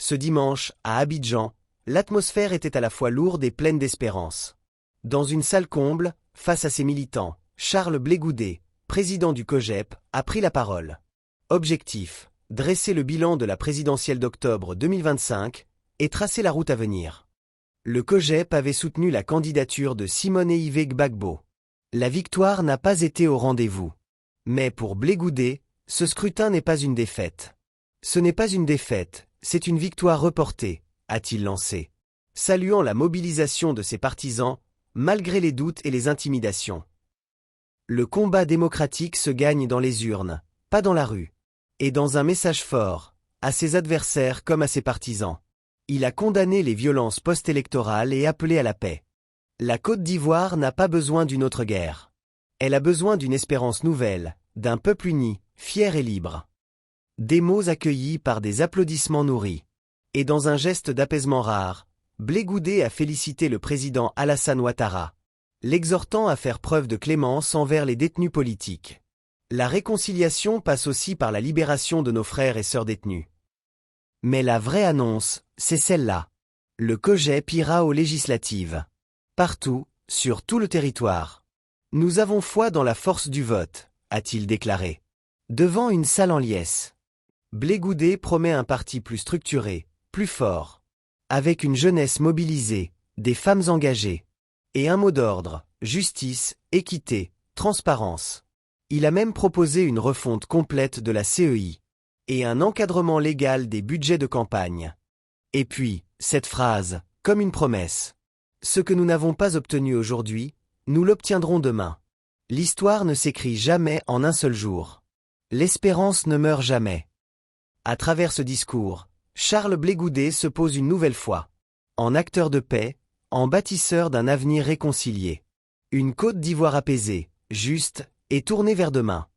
ce dimanche, à Abidjan, l'atmosphère était à la fois lourde et pleine d'espérance. Dans une salle comble, face à ses militants, Charles Blé Goudet, président du COJEP, a pris la parole. Objectif: dresser le bilan de la présidentielle d'octobre 2025 et tracer la route à venir. Le COJEP avait soutenu la candidature de Simone Yves Gbagbo. La victoire n'a pas été au rendez-vous. Mais pour Blé Goudet, ce scrutin n'est pas une défaite. Ce n'est pas une défaite, c'est une victoire reportée, a-t-il lancé, saluant la mobilisation de ses partisans, malgré les doutes et les intimidations. Le combat démocratique se gagne dans les urnes, pas dans la rue. Et dans un message fort, à ses adversaires comme à ses partisans. Il a condamné les violences post-électorales et appelé à la paix. La Côte d'Ivoire n'a pas besoin d'une autre guerre. Elle a besoin d'une espérance nouvelle, d'un peuple uni, fier et libre. Des mots accueillis par des applaudissements nourris. Et dans un geste d'apaisement rare, Blé Goudet a félicité le président Alassane Ouattara, l'exhortant à faire preuve de clémence envers les détenus politiques. La réconciliation passe aussi par la libération de nos frères et sœurs détenus. Mais la vraie annonce, c'est celle-là. Le COJEP ira aux législatives. Partout, sur tout le territoire. Nous avons foi dans la force du vote, a-t-il déclaré. Devant une salle en liesse. Blé Goudet promet un parti plus structuré, plus fort. Avec une jeunesse mobilisée, des femmes engagées. Et un mot d'ordre: justice, équité, transparence. Il a même proposé une refonte complète de la CEI. Et un encadrement légal des budgets de campagne. Et puis, cette phrase, comme une promesse. Ce que nous n'avons pas obtenu aujourd'hui, nous l'obtiendrons demain. L'histoire ne s'écrit jamais en un seul jour. L'espérance ne meurt jamais. À travers ce discours, Charles Blé Goudet se pose une nouvelle fois. En acteur de paix, en bâtisseur d'un avenir réconcilié. Une Côte d'Ivoire apaisée, juste, et tournée vers demain.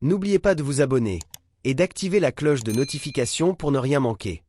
N'oubliez pas de vous abonner et d'activer la cloche de notification pour ne rien manquer.